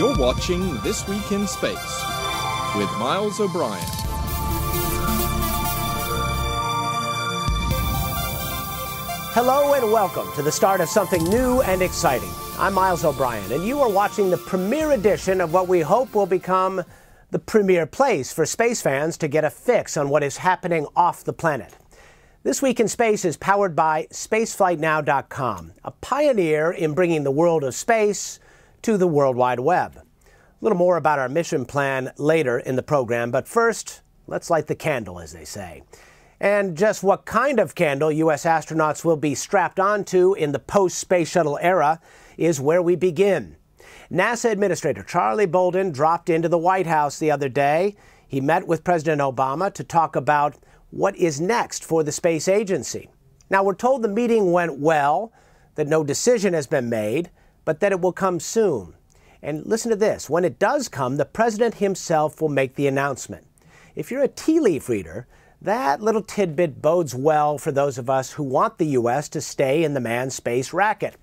You're watching This Week in Space with Miles O'Brien. Hello and welcome to the start of something new and exciting. I'm Miles O'Brien, and you are watching the premiere edition of what we hope will become the premier place for space fans to get a fix on what is happening off the planet. This Week in Space is powered by SpaceflightNow.com, a pioneer in bringing the world of space to the World Wide Web. A little more about our mission plan later in the program, but first, let's light the candle, as they say. And just what kind of candle U.S. astronauts will be strapped onto in the post-space shuttle era is where we begin. NASA Administrator Charlie Bolden dropped into the White House the other day. He met with President Obama to talk about what is next for the space agency. Now, we're told the meeting went well, that no decision has been made, but that it will come soon. And listen to this. When it does come, the president himself will make the announcement. If you're a tea leaf reader, that little tidbit bodes well for those of us who want the U.S. to stay in the manned space racket.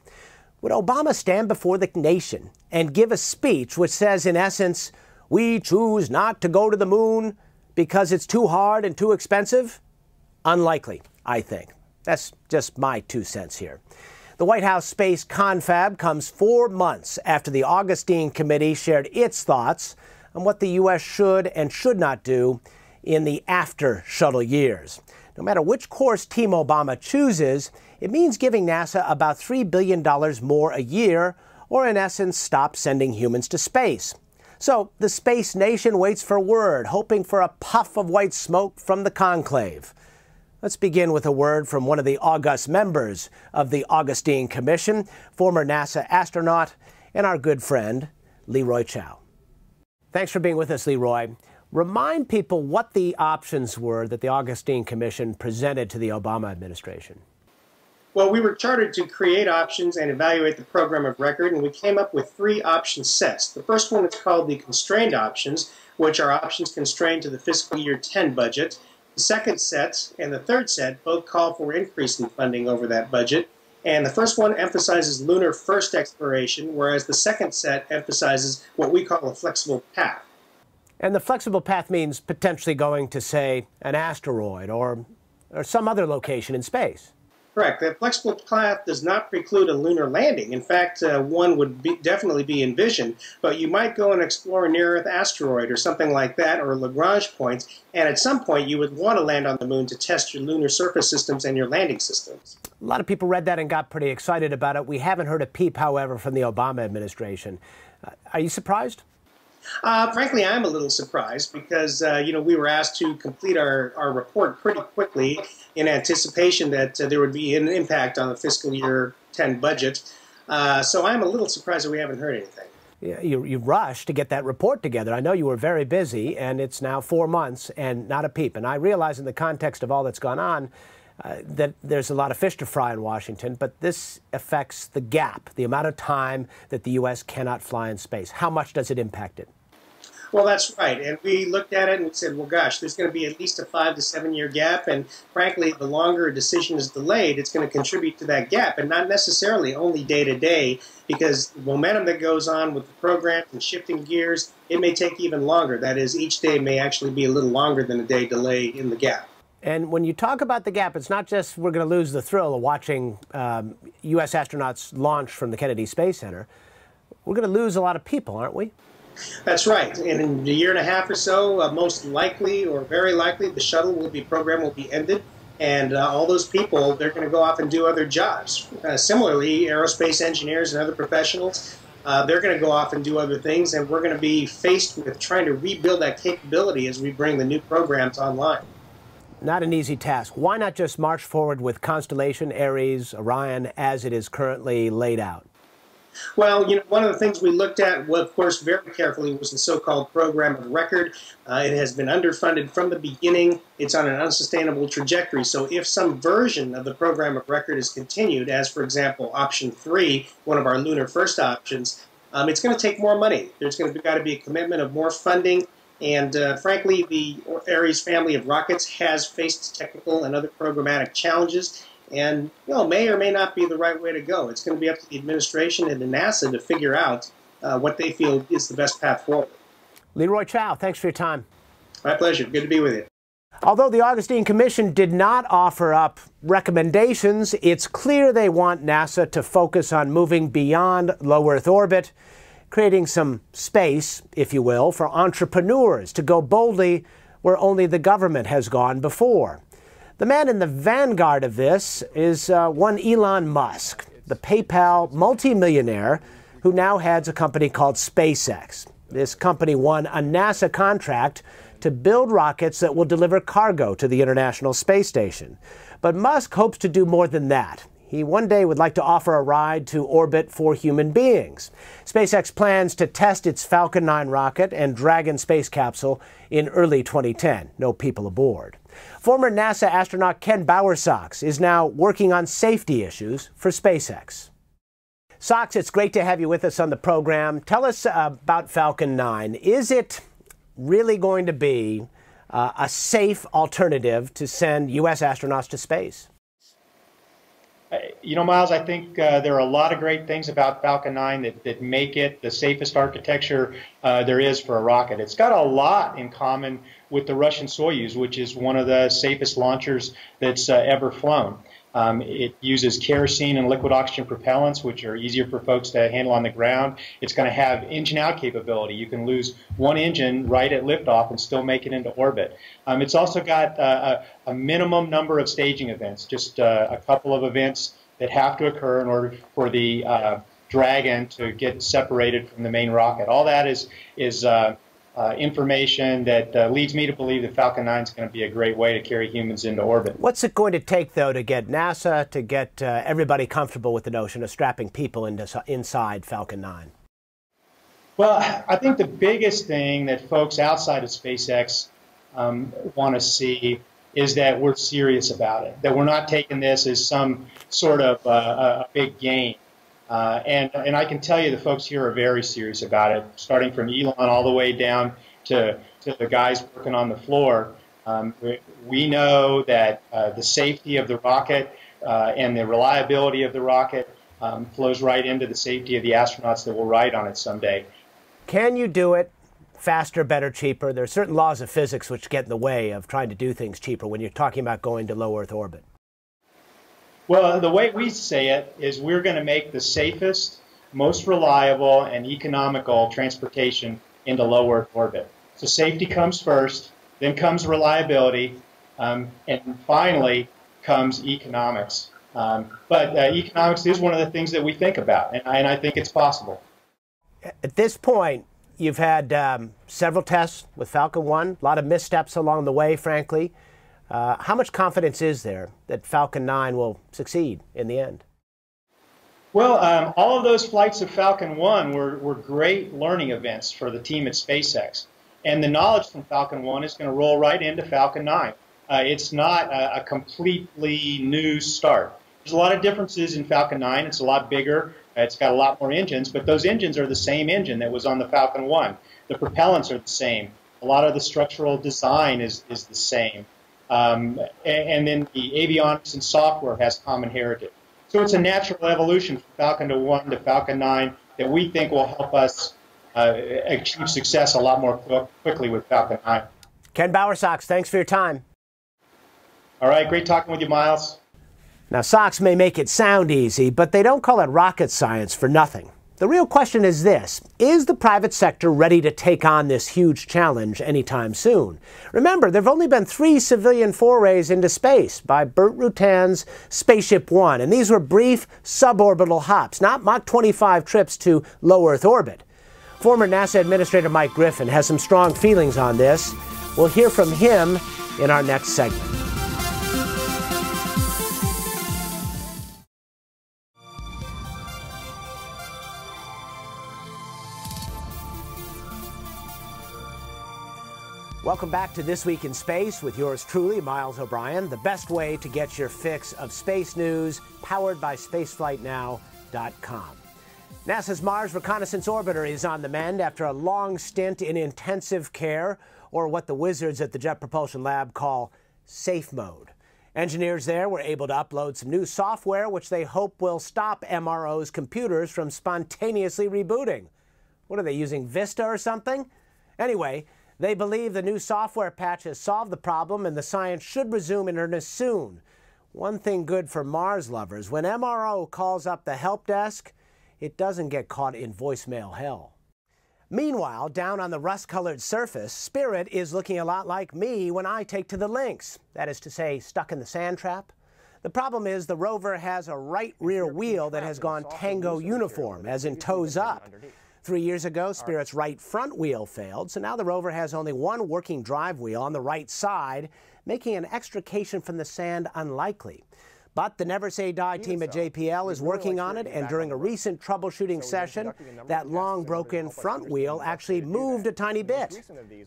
Would Obama stand before the nation and give a speech which says, in essence, we choose not to go to the moon because it's too hard and too expensive? Unlikely, I think. That's just my 2 cents here. The White House space confab comes 4 months after the Augustine Committee shared its thoughts on what the U.S. should and should not do in the after-shuttle years. No matter which course Team Obama chooses, it means giving NASA about $3 billion more a year, or in essence, stop sending humans to space. So the space nation waits for word, hoping for a puff of white smoke from the conclave. Let's begin with a word from one of the august members of the Augustine Commission, former NASA astronaut and our good friend, Leroy Chiao. Thanks for being with us, Leroy. Remind people what the options were that the Augustine Commission presented to the Obama administration. Well, we were chartered to create options and evaluate the program of record, and we came up with 3 option sets. The first one is called the constrained options, which are options constrained to the fiscal year 10 budget. The second set and the third set both call for increasing funding over that budget. And the first one emphasizes lunar first exploration, whereas the second set emphasizes what we call a flexible path. And the flexible path means potentially going to, say, an asteroid or some other location in space. Correct. The flexible path does not preclude a lunar landing. In fact, one would definitely be envisioned, but you might go and explore a near-Earth asteroid or something like that, or Lagrange points, and at some point you would want to land on the moon to test your lunar surface systems and your landing systems. A lot of people read that and got pretty excited about it. We haven't heard a peep, however, from the Obama administration. Are you surprised? Frankly, I'm a little surprised because, we were asked to complete our report pretty quickly in anticipation that there would be an impact on the fiscal year 10 budget. So I'm a little surprised that we haven't heard anything. Yeah, you rushed to get that report together. I know you were very busy, and it's now 4 months and not a peep. And I realize in the context of all that's gone on that there's a lot of fish to fry in Washington, but this affects the gap, the amount of time that the U.S. cannot fly in space. How much does it impact it? Well, that's right. And we looked at it and we said, well, gosh, there's going to be at least a 5 to 7 year gap. And frankly, the longer a decision is delayed, it's going to contribute to that gap, and not necessarily only day to day, because the momentum that goes on with the program and shifting gears, it may take even longer. That is, each day may actually be a little longer than a day delay in the gap. And when you talk about the gap, it's not just we're going to lose the thrill of watching U.S. astronauts launch from the Kennedy Space Center. We're going to lose a lot of people, aren't we? That's right. And in a year and a half or so, most likely or very likely, the shuttle program will be ended. And all those people, they're going to go off and do other jobs. Similarly, aerospace engineers and other professionals, they're going to go off and do other things. And we're going to be faced with trying to rebuild that capability as we bring the new programs online. Not an easy task. Why not just march forward with Constellation, Ares, Orion, as it is currently laid out? Well, one of the things we looked at, well, of course, very carefully was the so-called program of record. It has been underfunded from the beginning. It's on an unsustainable trajectory. So if some version of the program of record is continued, as, for example, option 3, one of our lunar first options, it's going to take more money. There's got to be a commitment of more funding. And frankly, the Ares family of rockets has faced technical and other programmatic challenges, and may or may not be the right way to go. It's going to be up to the administration and the NASA to figure out what they feel is the best path forward. Leroy Chiao, thanks for your time. My pleasure. Good to be with you. Although the Augustine Commission did not offer up recommendations, it's clear they want NASA to focus on moving beyond low Earth orbit, creating some space, if you will, for entrepreneurs to go boldly where only the government has gone before. The man in the vanguard of this is one Elon Musk, the PayPal multimillionaire who now heads a company called SpaceX. This company won a NASA contract to build rockets that will deliver cargo to the International Space Station. But Musk hopes to do more than that. He one day would like to offer a ride to orbit for human beings. SpaceX plans to test its Falcon 9 rocket and Dragon space capsule in early 2010. No people aboard. Former NASA astronaut Ken Bowersox is now working on safety issues for SpaceX. Sox, it's great to have you with us on the program. Tell us about Falcon 9. Is it really going to be a safe alternative to send U.S. astronauts to space? You know, Miles, I think there are a lot of great things about Falcon 9 that make it the safest architecture there is for a rocket. It's got a lot in common with the Russian Soyuz, which is one of the safest launchers that's ever flown. It uses kerosene and liquid oxygen propellants, which are easier for folks to handle on the ground. It's going to have engine-out capability. You can lose one engine right at liftoff and still make it into orbit. It's also got a minimum number of staging events, just a couple of events that have to occur in order for the Dragon to get separated from the main rocket. All that is information that leads me to believe that Falcon 9 is going to be a great way to carry humans into orbit. What's it going to take, though, to get NASA, to get everybody comfortable with the notion of strapping people inside Falcon 9? Well, I think the biggest thing that folks outside of SpaceX want to see is that we're serious about it, that we're not taking this as some sort of a big game. And I can tell you the folks here are very serious about it, starting from Elon all the way down to the guys working on the floor. We know that the safety of the rocket and the reliability of the rocket flows right into the safety of the astronauts that will ride on it someday. Can you do it faster, better, cheaper? There are certain laws of physics which get in the way of trying to do things cheaper when you're talking about going to low Earth orbit. Well, the way we say it is we're going to make the safest, most reliable, and economical transportation into low Earth orbit. So safety comes first, then comes reliability, and finally comes economics. But economics is one of the things that we think about, and I think it's possible. At this point, you've had several tests with Falcon 1, a lot of missteps along the way, frankly. How much confidence is there that Falcon 9 will succeed in the end? Well, all of those flights of Falcon 1 were great learning events for the team at SpaceX. And the knowledge from Falcon 1 is going to roll right into Falcon 9. It's not a completely new start. There's a lot of differences in Falcon 9. It's a lot bigger. It's got a lot more engines, but those engines are the same engine that was on the Falcon 1. The propellants are the same. A lot of the structural design is the same. And then the avionics and software has common heritage. So it's a natural evolution from Falcon 1 to Falcon 9 that we think will help us achieve success a lot more quickly with Falcon 9. Ken Bowersox, thanks for your time. All right, great talking with you, Miles. Now, Sox may make it sound easy, but they don't call it rocket science for nothing. The real question is this: is the private sector ready to take on this huge challenge anytime soon? Remember, there have only been 3 civilian forays into space by Burt Rutan's Spaceship One, and these were brief suborbital hops, not Mach 25 trips to low Earth orbit. Former NASA Administrator Mike Griffin has some strong feelings on this. We'll hear from him in our next segment. Welcome back to This Week in Space with yours truly, Miles O'Brien, the best way to get your fix of space news, powered by spaceflightnow.com. NASA's Mars Reconnaissance Orbiter is on the mend after a long stint in intensive care, or what the wizards at the Jet Propulsion Lab call safe mode. Engineers there were able to upload some new software which they hope will stop MRO's computers from spontaneously rebooting. What are they using, Vista or something? Anyway, they believe the new software patch has solved the problem and the science should resume in earnest soon. One thing good for Mars lovers, when MRO calls up the help desk, it doesn't get caught in voicemail hell. Meanwhile, down on the rust-colored surface, Spirit is looking a lot like me when I take to the links. That is to say, stuck in the sand trap. The problem is the rover has a right rear wheel that has gone Tango uniform, as in toes up. 3 years ago, Spirit's right front wheel failed, so now the rover has only one working drive wheel on the right side, making an extrication from the sand unlikely. But the Never Say Die team at JPL is working on it, and during a recent troubleshooting session, that long broken front wheel actually moved a tiny bit.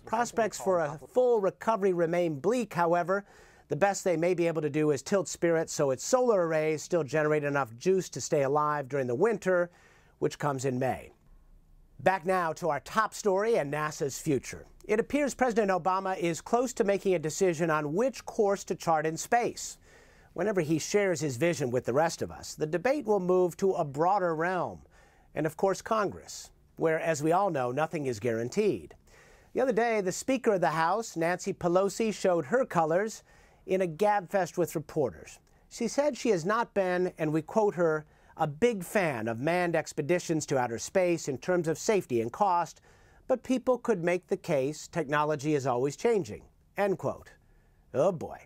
Prospects for a full recovery remain bleak, however. The best they may be able to do is tilt Spirit so its solar arrays still generate enough juice to stay alive during the winter, which comes in May. Back now to our top story and NASA's future. It appears President Obama is close to making a decision on which course to chart in space. Whenever he shares his vision with the rest of us, the debate will move to a broader realm, and of course Congress, where, as we all know, nothing is guaranteed. The other day, the Speaker of the House, Nancy Pelosi, showed her colors in a gabfest with reporters. She said she has not been, and we quote her, a big fan of manned expeditions to outer space in terms of safety and cost, but people could make the case technology is always changing, end quote. Oh boy.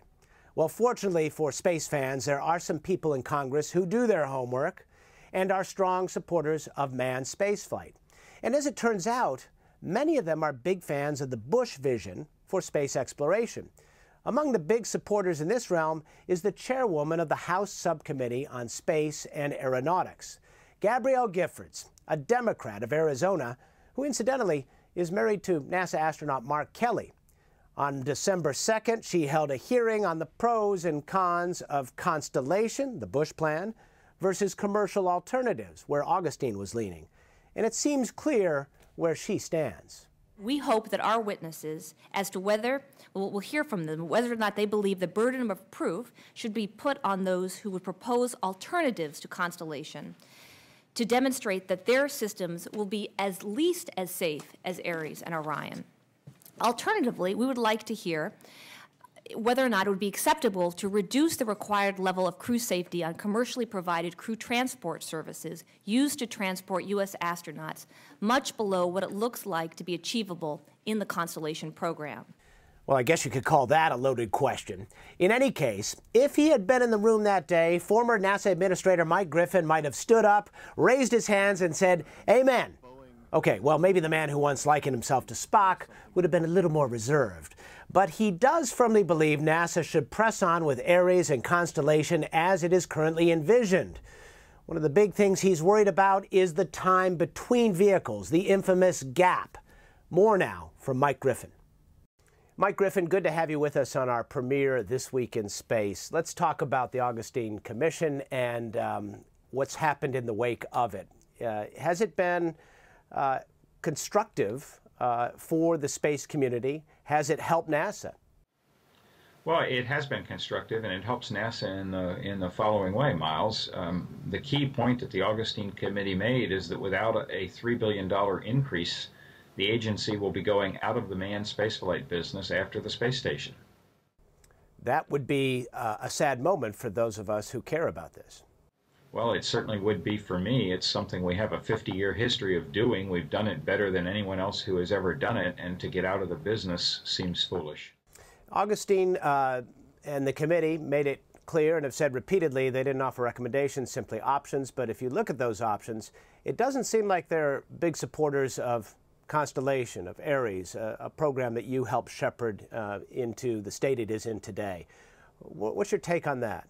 Well, fortunately for space fans, there are some people in Congress who do their homework and are strong supporters of manned spaceflight. And as it turns out, many of them are big fans of the Bush vision for space exploration. Among the big supporters in this realm is the chairwoman of the House Subcommittee on Space and Aeronautics, Gabrielle Giffords, a Democrat of Arizona, who incidentally is married to NASA astronaut Mark Kelly. On December 2nd, she held a hearing on the pros and cons of Constellation, the Bush plan, versus commercial alternatives, where Augustine was leaning. And it seems clear where she stands. We hope that our witnesses, as to whether, we'll hear from them, whether or not they believe the burden of proof should be put on those who would propose alternatives to Constellation to demonstrate that their systems will be at least as safe as Ares and Orion. Alternatively, we would like to hear whether or not it would be acceptable to reduce the required level of crew safety on commercially provided crew transport services used to transport U.S. astronauts much below what it looks like to be achievable in the Constellation program. Well, I guess you could call that a loaded question. In any case, if he had been in the room that day, former NASA Administrator Mike Griffin might have stood up, raised his hands, and said, "Amen." Okay, well, maybe the man who once likened himself to Spock would have been a little more reserved. But he does firmly believe NASA should press on with Ares and Constellation as it is currently envisioned. One of the big things he's worried about is the time between vehicles, the infamous gap. More now from Mike Griffin. Mike Griffin, good to have you with us on our premiere This Week in Space. Let's talk about the Augustine Commission and what's happened in the wake of it. Has it been constructive for the space community? Has it helped NASA? Well, it has been constructive, and it helps NASA in the following way, Miles. The key point that the Augustine Committee made is that without a $3 billion increase, the agency will be going out of the manned spaceflight business after the space station. That would be a sad moment for those of us who care about this. Well, it certainly would be for me. It's something we have a 50-year history of doing. We've done it better than anyone else who has ever done it, and to get out of the business seems foolish. Augustine and the committee made it clear and have said repeatedly they didn't offer recommendations, simply options. But if you look at those options, it doesn't seem like they're big supporters of Constellation, of Ares, a program that you helped shepherd into the state it is in today. What's your take on that?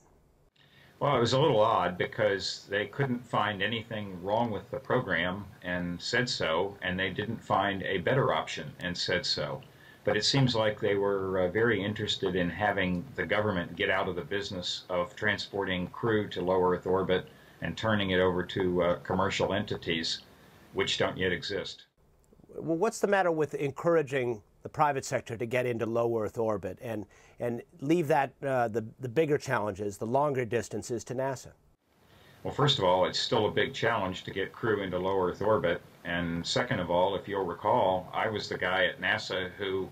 Well, it was a little odd because they couldn't find anything wrong with the program and said so, and they didn't find a better option and said so. But it seems like they were very interested in having the government get out of the business of transporting crew to low Earth orbit and turning it over to commercial entities, which don't yet exist. Well, what's the matter with encouraging the private sector to get into low Earth orbit and leave that the bigger challenges, the longer distances, to NASA? Well, first of all, it's still a big challenge to get crew into low Earth orbit. And second of all, if you'll recall, I was the guy at NASA who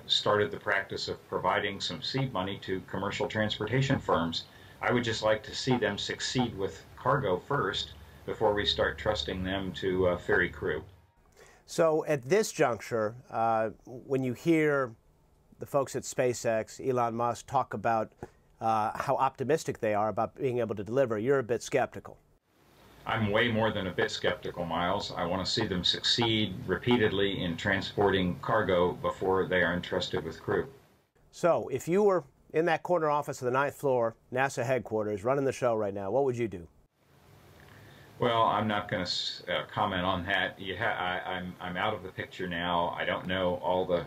started the practice of providing some seed money to commercial transportation firms. I would just like to see them succeed with cargo first before we start trusting them to ferry crew. So at this juncture, when you hear the folks at SpaceX, Elon Musk, talk about how optimistic they are about being able to deliver, you're a bit skeptical. I'm way more than a bit skeptical, Miles. I want to see them succeed repeatedly in transporting cargo before they are entrusted with crew. So if you were in that corner office of the 9th floor, NASA headquarters, running the show right now, what would you do? Well, I'm not going to comment on that. I'm out of the picture now. I don't know all the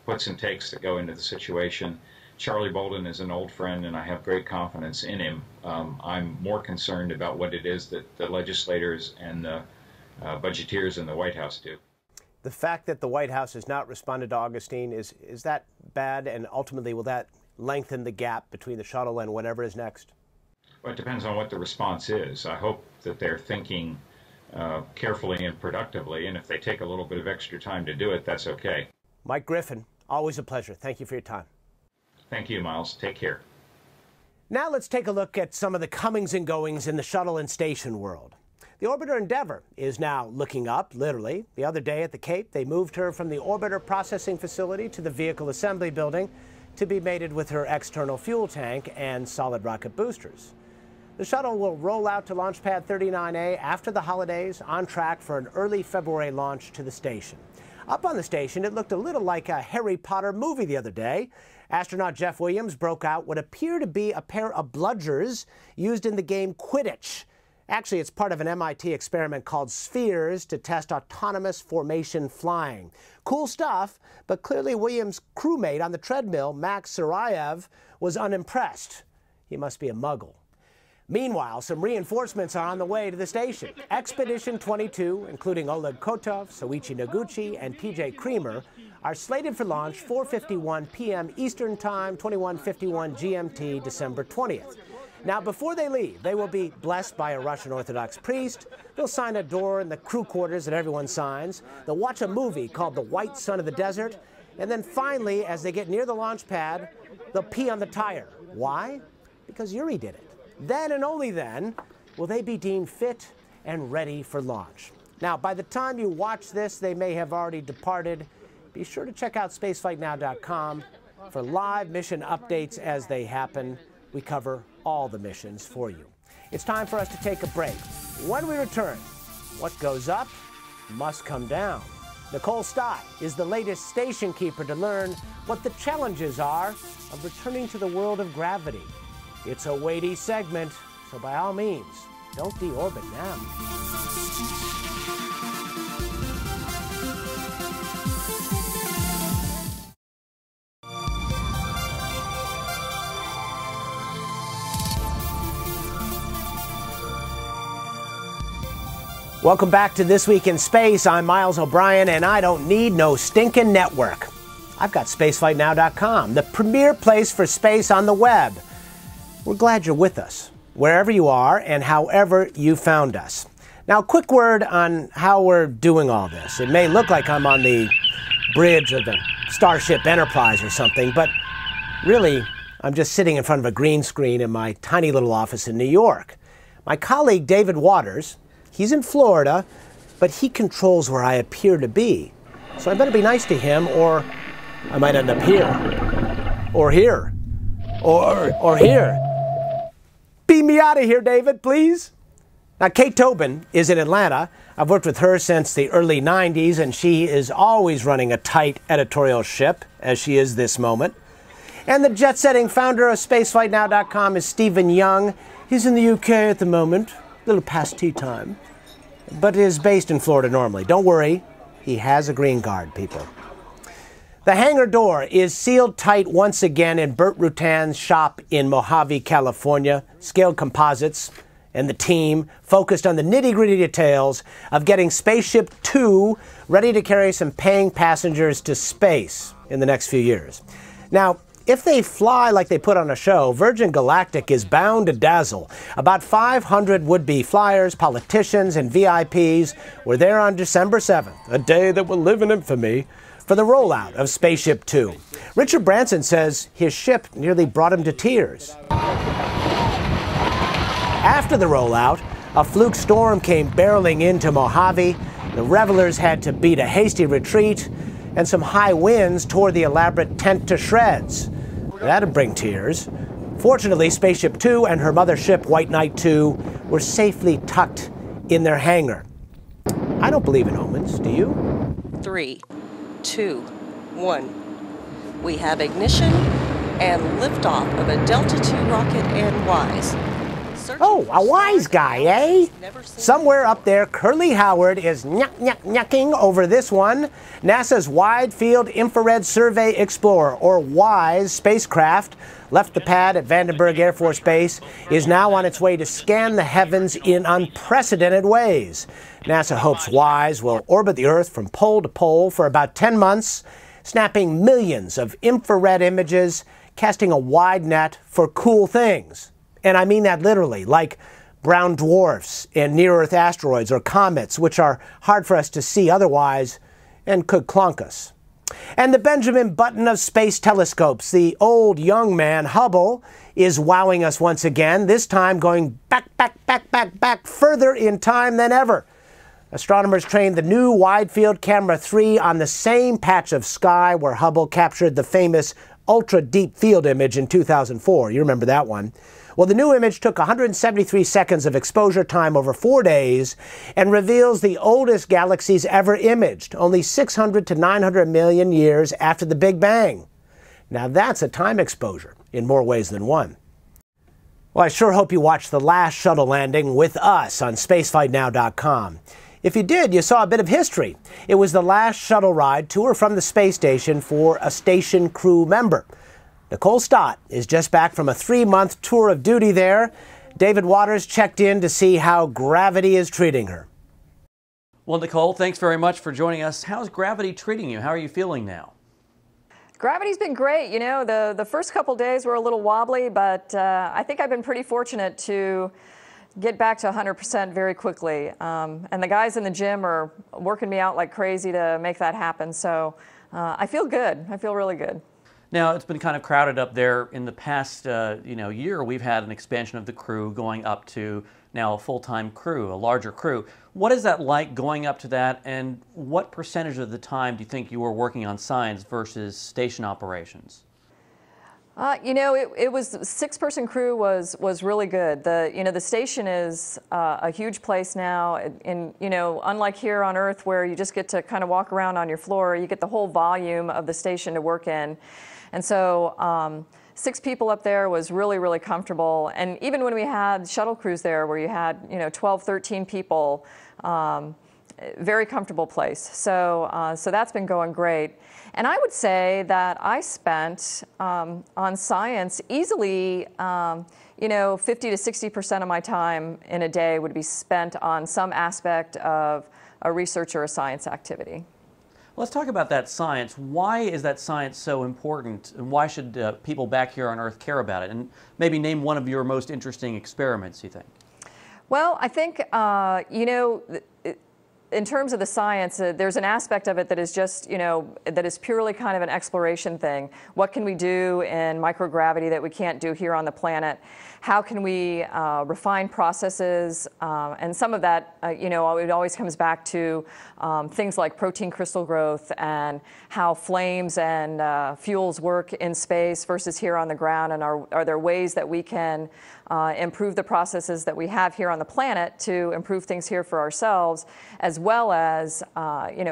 puts and takes that go into the situation. Charlie Bolden is an old friend, and I have great confidence in him. I'm more concerned about what it is that the legislators and the budgeteers in the White House do. The fact that the White House has not responded to Augustine, is that bad? And ultimately, will that lengthen the gap between the shuttle and whatever is next? Well, it depends on what the response is. I hope that they're thinking carefully and productively, and if they take a little bit of extra time to do it, that's okay. Mike Griffin, always a pleasure. Thank you for your time. Thank you, Miles. Take care. Now let's take a look at some of the comings and goings in the shuttle and station world. The Orbiter Endeavour is now looking up, literally. The other day at the Cape, they moved her from the Orbiter Processing Facility to the Vehicle Assembly Building to be mated with her external fuel tank and solid rocket boosters. The shuttle will roll out to Launch Pad 39A after the holidays, on track for an early February launch to the station. Up on the station, it looked a little like a Harry Potter movie the other day. Astronaut Jeff Williams broke out what appear to be a pair of bludgers used in the game Quidditch. Actually, it's part of an MIT experiment called Spheres to test autonomous formation flying. Cool stuff, but clearly Williams' crewmate on the treadmill, Max Sarayev, was unimpressed. He must be a muggle. Meanwhile, some reinforcements are on the way to the station. Expedition 22, including Oleg Kotov, Soichi Noguchi, and TJ Creamer, are slated for launch 4:51 p.m. Eastern Time, 21:51 GMT, December 20th. Now, before they leave, they will be blessed by a Russian Orthodox priest. They'll sign a door in the crew quarters that everyone signs. They'll watch a movie called The White Son of the Desert. And then finally, as they get near the launch pad, they'll pee on the tire. Why? Because Yuri did it. Then and only then will they be deemed fit and ready for launch. Now, by the time you watch this, they may have already departed. Be sure to check out spaceflightnow.com for live mission updates as they happen. We cover all the missions for you. It's time for us to take a break. When we return, what goes up must come down. Nicole Sty is the latest station keeper to learn what the challenges are of returning to the world of gravity. It's a weighty segment, so by all means, don't deorbit now. Welcome back to This Week in Space. I'm Miles O'Brien, and I don't need no stinking network. I've got spaceflightnow.com, the premier place for space on the web. We're glad you're with us, wherever you are and however you found us. Now, a quick word on how we're doing all this. It may look like I'm on the bridge of the Starship Enterprise or something, but really, I'm just sitting in front of a green screen in my tiny little office in New York. My colleague, David Waters, he's in Florida, but he controls where I appear to be. So I better be nice to him, or I might end up here, or here, or here. Beam me out of here, David, please. Now, Kate Tobin is in Atlanta. I've worked with her since the early 90s, and she is always running a tight editorial ship, as she is this moment. And the jet-setting founder of spaceflightnow.com is Stephen Young. He's in the UK at the moment, a little past tea time, but is based in Florida normally. Don't worry, he has a green card, people. The hangar door is sealed tight once again in Burt Rutan's shop in Mojave, California. Scaled Composites and the team focused on the nitty-gritty details of getting Spaceship Two ready to carry some paying passengers to space in the next few years. Now, if they fly like they put on a show, Virgin Galactic is bound to dazzle. About 500 would-be flyers, politicians, and VIPs were there on December 7th, a day that will live in infamy, for the rollout of Spaceship Two. Richard Branson says his ship nearly brought him to tears. After the rollout, a fluke storm came barreling into Mojave. The revelers had to beat a hasty retreat, and some high winds tore the elaborate tent to shreds. That'd bring tears. Fortunately, Spaceship Two and her mothership, White Knight 2, were safely tucked in their hangar. I don't believe in omens, do you? 3, 2, 1. We have ignition and liftoff of a Delta II rocket and WISE. Oh, a wise guy, eh? Somewhere up there, Curly Howard is nyucking over this one. NASA's Wide Field Infrared Survey Explorer, or WISE, spacecraft left the pad at Vandenberg Air Force Base, is now on its way to scan the heavens in unprecedented ways. NASA hopes WISE will orbit the Earth from pole to pole for about 10 months, snapping millions of infrared images, casting a wide net for cool things. And I mean that literally, like brown dwarfs and near-Earth asteroids or comets, which are hard for us to see otherwise and could clunk us. And the Benjamin Button of space telescopes, the old young man Hubble, is wowing us once again, this time going back further in time than ever. Astronomers trained the new Wide Field Camera 3 on the same patch of sky where Hubble captured the famous ultra-deep field image in 2004. You remember that one. Well, the new image took 173 seconds of exposure time over 4 days and reveals the oldest galaxies ever imaged, only 600 to 900 million years after the Big Bang. Now that's a time exposure in more ways than one. Well, I sure hope you watched the last shuttle landing with us on spaceflightnow.com. If you did, you saw a bit of history. It was the last shuttle ride to or from the space station for a station crew member. Nicole Stott is just back from a 3-month tour of duty there. David Waters checked in to see how Gravity is treating her. Well, Nicole, thanks very much for joining us. How's Gravity treating you? How are you feeling now? Gravity's been great. You know, the first couple days were a little wobbly, but I think I've been pretty fortunate to get back to 100% very quickly. And the guys in the gym are working me out like crazy to make that happen. So I feel good. I feel really good. Now, it's been kind of crowded up there. In the past year, we've had an expansion of the crew going up to now a full-time crew, a larger crew. What is that like going up to that, and what percentage of the time do you think you were working on science versus station operations? You know, it was 6-person crew was really good. The station is a huge place now, and unlike here on Earth where you just get to kind of walk around on your floor, you get the whole volume of the station to work in. And so 6 people up there was really comfortable. And even when we had shuttle crews there where you had 12, 13 people, very comfortable place. So that's been going great. And I would say that I spent on science easily 50 to 60% of my time in a day would be spent on some aspect of a research or a science activity. Let's talk about that science. Why is that science so important, and why should people back here on Earth care about it? And maybe name one of your most interesting experiments, you think? Well, I think, in terms of the science, there's an aspect of it that is just, that is purely kind of an exploration thing. What can we do in microgravity that we can't do here on the planet? How can we refine processes? And some of that, it always comes back to things like protein crystal growth and how flames and fuels work in space versus here on the ground. And are there ways that we can improve the processes that we have here on the planet to improve things here for ourselves, as well as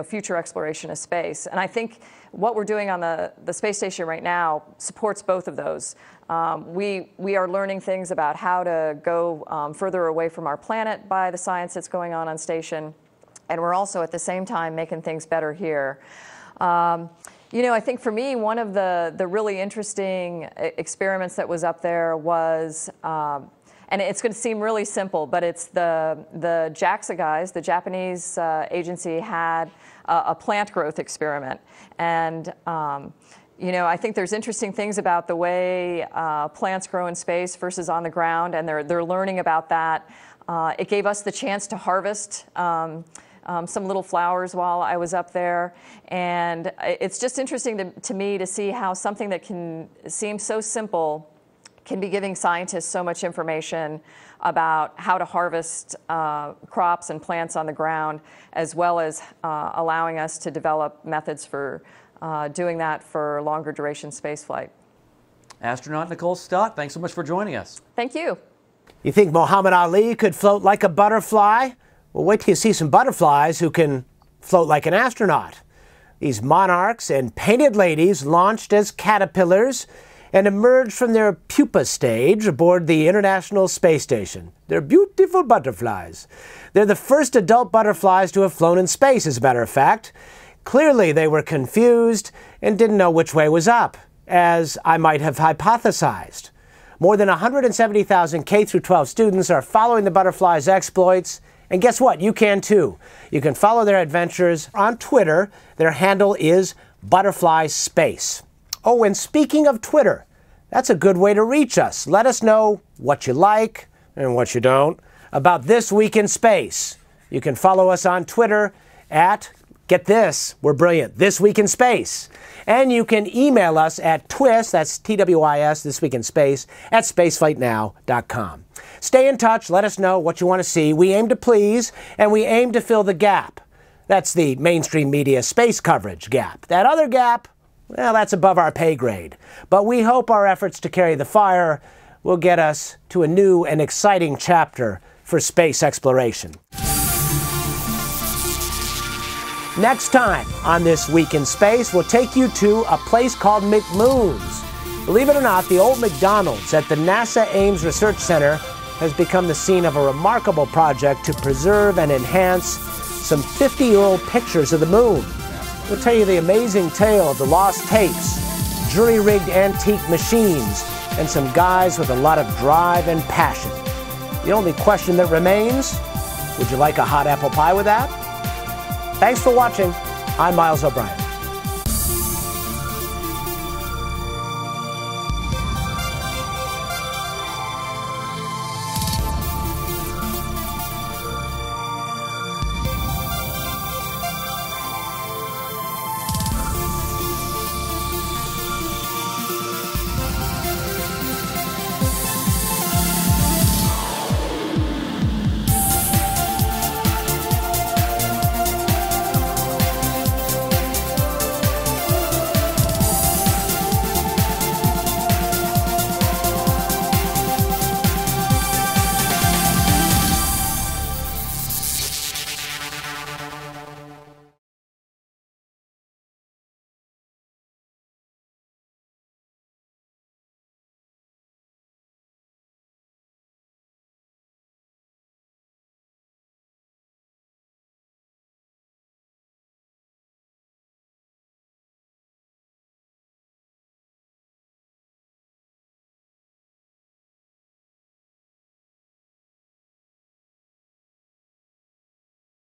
future exploration of space. And I think what we're doing on the space station right now supports both of those. We are learning things about how to go further away from our planet by the science that's going on station, and we're also at the same time making things better here. I think for me, one of the really interesting experiments that was up there was, and it's going to seem really simple, but it's the JAXA guys, the Japanese agency, had a plant growth experiment. And You know, I think there's interesting things about the way plants grow in space versus on the ground, and they're learning about that. It gave us the chance to harvest some little flowers while I was up there, and it's just interesting to me to see how something that can seem so simple can be giving scientists so much information about how to harvest crops and plants on the ground, as well as allowing us to develop methods for doing that for longer duration spaceflight. Astronaut Nicole Stott, thanks so much for joining us. Thank you. You think Muhammad Ali could float like a butterfly? Well, wait till you see some butterflies who can float like an astronaut. These monarchs and painted ladies launched as caterpillars and emerged from their pupa stage aboard the International Space Station. They're beautiful butterflies. They're the first adult butterflies to have flown in space, as a matter of fact. Clearly, they were confused and didn't know which way was up, as I might have hypothesized. More than 170,000 K-12 students are following the butterflies' exploits. And guess what? You can too. You can follow their adventures on Twitter. Their handle is Butterfly Space. Oh, and speaking of Twitter, that's a good way to reach us. Let us know what you like and what you don't about This Week in Space. You can follow us on Twitter at, get this, we're brilliant, This Week in Space. And you can email us at TWIS, that's T-W-I-S, This Week in Space, at spaceflightnow.com. Stay in touch. Let us know what you want to see. We aim to please, and we aim to fill the gap. That's the mainstream media space coverage gap. That other gap, well, that's above our pay grade. But we hope our efforts to carry the fire will get us to a new and exciting chapter for space exploration. Next time on This Week in Space, we'll take you to a place called McMoon's. Believe it or not, the old McDonald's at the NASA Ames Research Center has become the scene of a remarkable project to preserve and enhance some 50-year-old pictures of the moon. We'll tell you the amazing tale of the lost tapes, jury-rigged antique machines, and some guys with a lot of drive and passion. The only question that remains, would you like a hot apple pie with that? Thanks for watching. I'm Miles O'Brien.